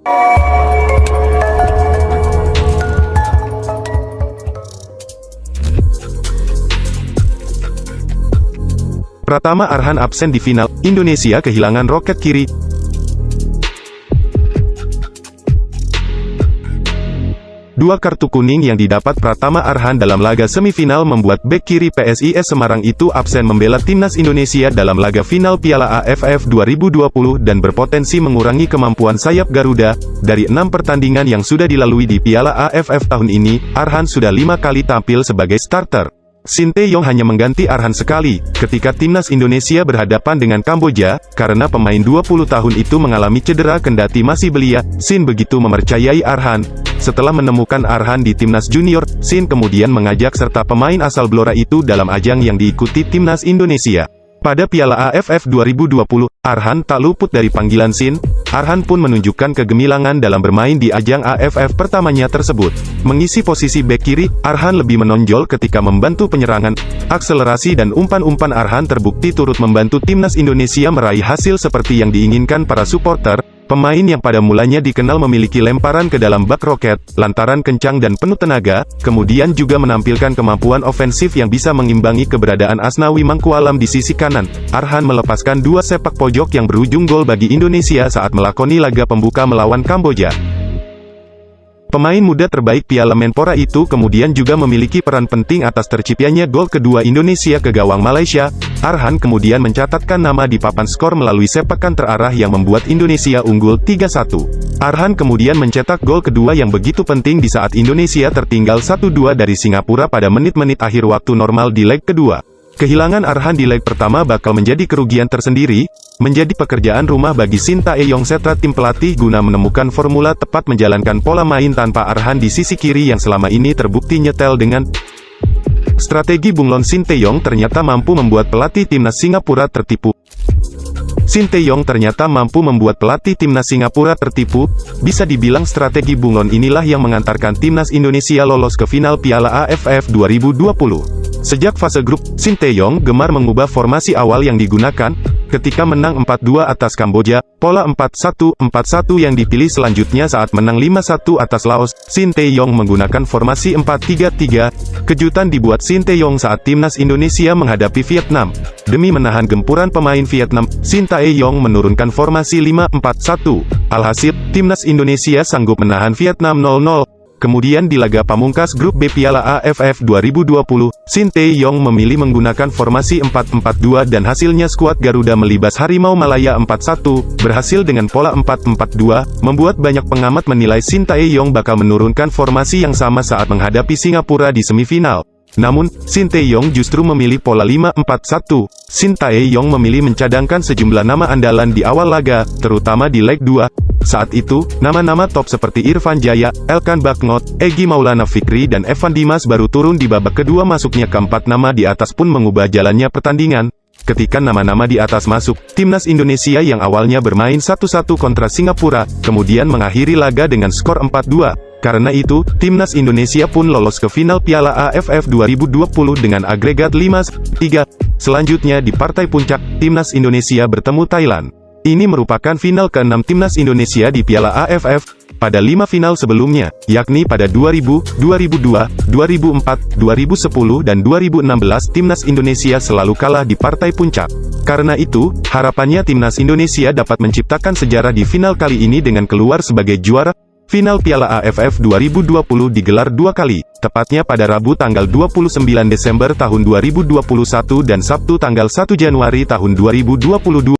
Pratama Arhan absen di final, Indonesia kehilangan roket kiri. Dua kartu kuning yang didapat Pratama Arhan dalam laga semifinal membuat bek kiri PSIS Semarang itu absen membela timnas Indonesia dalam laga final Piala AFF 2020 dan berpotensi mengurangi kemampuan sayap Garuda. Dari 6 pertandingan yang sudah dilalui di Piala AFF tahun ini, Arhan sudah 5 kali tampil sebagai starter. Sinteyong hanya mengganti Arhan sekali, ketika timnas Indonesia berhadapan dengan Kamboja, karena pemain 20 tahun itu mengalami cedera kendati masih belia. Shin begitu mempercayai Arhan. Setelah menemukan Arhan di timnas junior, Shin kemudian mengajak serta pemain asal Blora itu dalam ajang yang diikuti timnas Indonesia. Pada Piala AFF 2020, Arhan tak luput dari panggilan Shin. Arhan pun menunjukkan kegemilangan dalam bermain di ajang AFF pertamanya tersebut. Mengisi posisi bek kiri, Arhan lebih menonjol ketika membantu penyerangan. Akselerasi dan umpan-umpan Arhan terbukti turut membantu timnas Indonesia meraih hasil seperti yang diinginkan para supporter. Pemain yang pada mulanya dikenal memiliki lemparan ke dalam bak roket, lantaran kencang dan penuh tenaga, kemudian juga menampilkan kemampuan ofensif yang bisa mengimbangi keberadaan Asnawi Mangkualam di sisi kanan. Arhan melepaskan 2 sepak pojok yang berujung gol bagi Indonesia saat melakoni laga pembuka melawan Kamboja. Pemain muda terbaik Piala Menpora itu kemudian juga memiliki peran penting atas terciptanya gol kedua Indonesia ke gawang Malaysia. Arhan kemudian mencatatkan nama di papan skor melalui sepakan terarah yang membuat Indonesia unggul 3-1. Arhan kemudian mencetak gol kedua yang begitu penting di saat Indonesia tertinggal 1-2 dari Singapura pada menit-menit akhir waktu normal di leg kedua. Kehilangan Arhan di leg pertama bakal menjadi kerugian tersendiri, menjadi pekerjaan rumah bagi Sinteyong serta tim pelatih guna menemukan formula tepat menjalankan pola main tanpa Arhan di sisi kiri yang selama ini terbukti nyetel dengan strategi bunglon. Sinteyong ternyata mampu membuat pelatih timnas Singapura tertipu. Bisa dibilang strategi bunglon inilah yang mengantarkan timnas Indonesia lolos ke final Piala AFF 2020. Sejak fase grup, Sinteyong gemar mengubah formasi awal yang digunakan. Ketika menang 4-2 atas Kamboja, pola 4-1-4-1 yang dipilih selanjutnya saat menang 5-1 atas Laos. Sinteyong menggunakan formasi 4-3-3. Kejutan dibuat Sinteyong saat timnas Indonesia menghadapi Vietnam. Demi menahan gempuran pemain Vietnam, Sinteyong menurunkan formasi 5-4-1. Alhasil, timnas Indonesia sanggup menahan Vietnam 0-0. Kemudian di laga pamungkas grup B Piala AFF 2020, Sinteyong memilih menggunakan formasi 4-4-2 dan hasilnya skuad Garuda melibas Harimau Malaya 4-1, berhasil dengan pola 4-4-2, membuat banyak pengamat menilai Sinteyong bakal menurunkan formasi yang sama saat menghadapi Singapura di semifinal. Namun, Sinteyong justru memilih pola 5-4-1. Sinteyong memilih mencadangkan sejumlah nama andalan di awal laga, terutama di leg 2. Saat itu, nama-nama top seperti Irfan Jaya, Elkan Bagnot, Egy Maulana Fikri dan Evan Dimas baru turun di babak kedua. Masuknya keempat nama di atas pun mengubah jalannya pertandingan. Ketika nama-nama di atas masuk, timnas Indonesia yang awalnya bermain 1-1 kontra Singapura, kemudian mengakhiri laga dengan skor 4-2. Karena itu, timnas Indonesia pun lolos ke final Piala AFF 2020 dengan agregat 5-3. Selanjutnya di partai puncak, timnas Indonesia bertemu Thailand. Ini merupakan final ke-6 timnas Indonesia di Piala AFF. Pada 5 final sebelumnya, yakni pada 2000, 2002, 2004, 2010 dan 2016, timnas Indonesia selalu kalah di partai puncak. Karena itu, harapannya timnas Indonesia dapat menciptakan sejarah di final kali ini dengan keluar sebagai juara. Final Piala AFF 2020 digelar 2 kali, tepatnya pada Rabu tanggal 29 Desember tahun 2021 dan Sabtu tanggal 1 Januari tahun 2022.